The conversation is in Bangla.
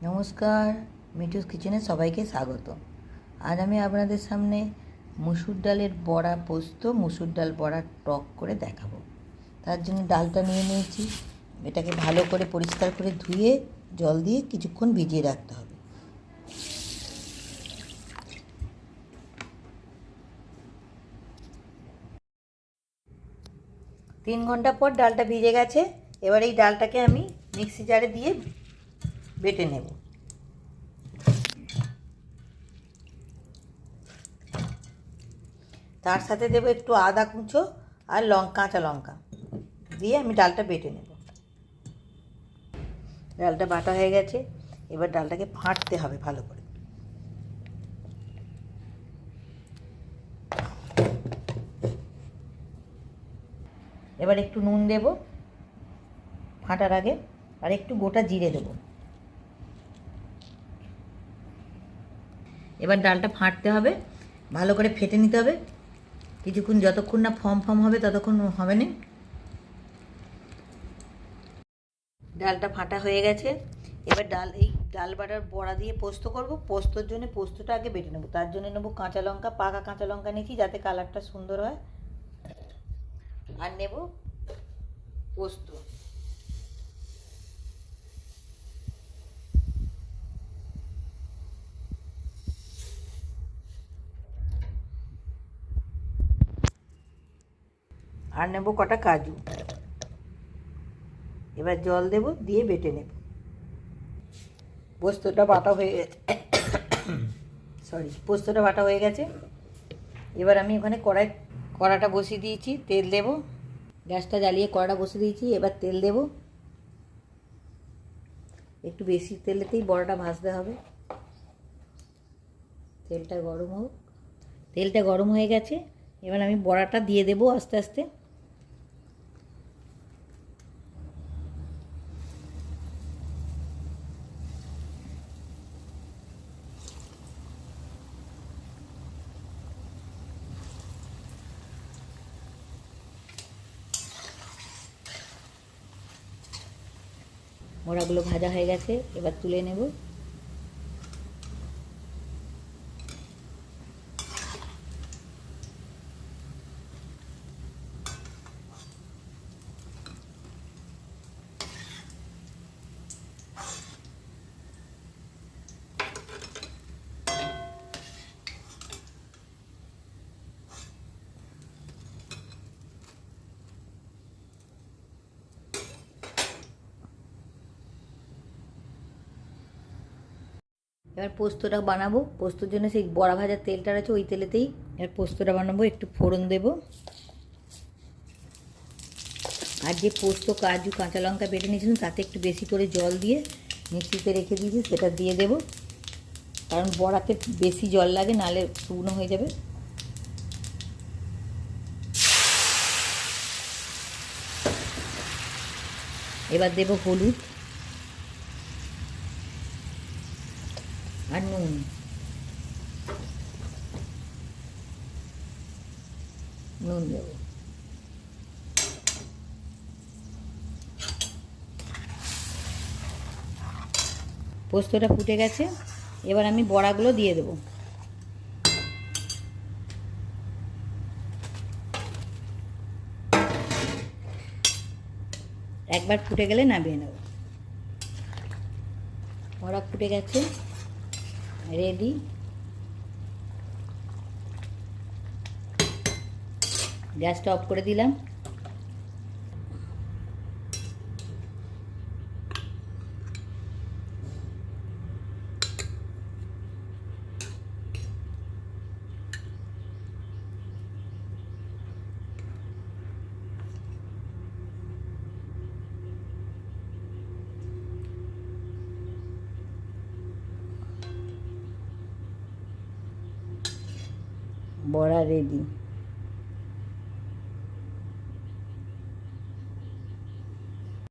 নমস্কার, মিঠুস কিচেনে সবাইকে স্বাগত। আজ আমি আপনাদের সামনে মুসুর ডালের বড়া পোস্ত, মুসুর ডাল বড়া টক করে দেখাবো। তার জন্য ডালটা নিয়ে নিয়েছি। এটাকে ভালো করে পরিষ্কার করে ধুয়ে জল দিয়ে কিছুক্ষণ ভিজিয়ে রাখতে হবে। তিন ঘন্টা পর ডালটা ভিজে গেছে। এবার এই ডালটাকে আমি মিক্সি জারে দিয়ে বেটে নেব। তার সাথে দেবো একটু আদা কুচো আর কাঁচা লঙ্কা দিয়ে আমি ডালটা বেটে নেব। ডালটা বাটা হয়ে গেছে। এবার ডালটাকে ফাটতে হবে ভালো করে। এবার একটু নুন দেব ফাটার আগে, আর একটু গোটা জিরে দেব। এবার ডালটা ফাটতে হবে, ভালো করে ফেটে নিতে হবে কিছুক্ষণ, যতক্ষণ না ফর্ম হবে ততক্ষণ হবে না। ডালটা ফাটা হয়ে গেছে। এবার ডাল বাটার বড়া দিয়ে পোস্ত করব। পোস্তর জন্য পোস্তটা আগে বেটে নেব। তার জন্য নেব কাঁচা লঙ্কা, পাকা কাঁচা লঙ্কা নিয়েছি যাতে কালারটা সুন্দর হয়। আর নেব পোস্ত। আর নেব কটা কাজু। এবার জল দেব, দিয়ে বেটে নেব। পোস্তটা বাটা হয়ে পোস্তটা বাটা হয়ে গেছে। এবার আমি ওখানে কড়াটা বসিয়ে দিয়েছি, তেল দেব। গ্যাসটা জ্বালিয়ে কড়াটা বসিয়ে দিয়েছি। এবার তেল দেব। একটু বেশি তেলেতেই বড়াটা ভাজতে হবে। তেলটা গরম হোক। তেলটা গরম হয়ে গেছে। এবার আমি বড়াটা দিয়ে দেব আস্তে আস্তে। বড়াগুলো ভাজা হয়ে গেছে। এবার তুলে নেব। এবার পোস্তটা বানাবো। পোস্তর জন্য সেই বড়া ভাজার তেলটা আছে, ওই তেলেতেই এবার পোস্তটা বানাবো। একটু ফোড়ন দেব, আর যে পোস্ত কাজু কাঁচা লঙ্কা বেটে নিয়েছিলাম তাতে একটু বেশি করে জল দিয়ে মিক্সিতে রেখে দিয়েছি, সেটা দিয়ে দেব। কারণ বড়াতে বেশি জল লাগে, নাহলে শুকনো হয়ে যাবে। এবার দেব হলুদ আর নুন। নুন দেব। পোস্তটা ফুটে গেছে। এবার আমি বড়াগুলো দিয়ে দেব। একবার ফুটে গেলে নামিয়ে নেব। বড়া ফুটে গেছে, রেডি। গ্যাসটা অফ করে দিলাম। বড়া রেডি।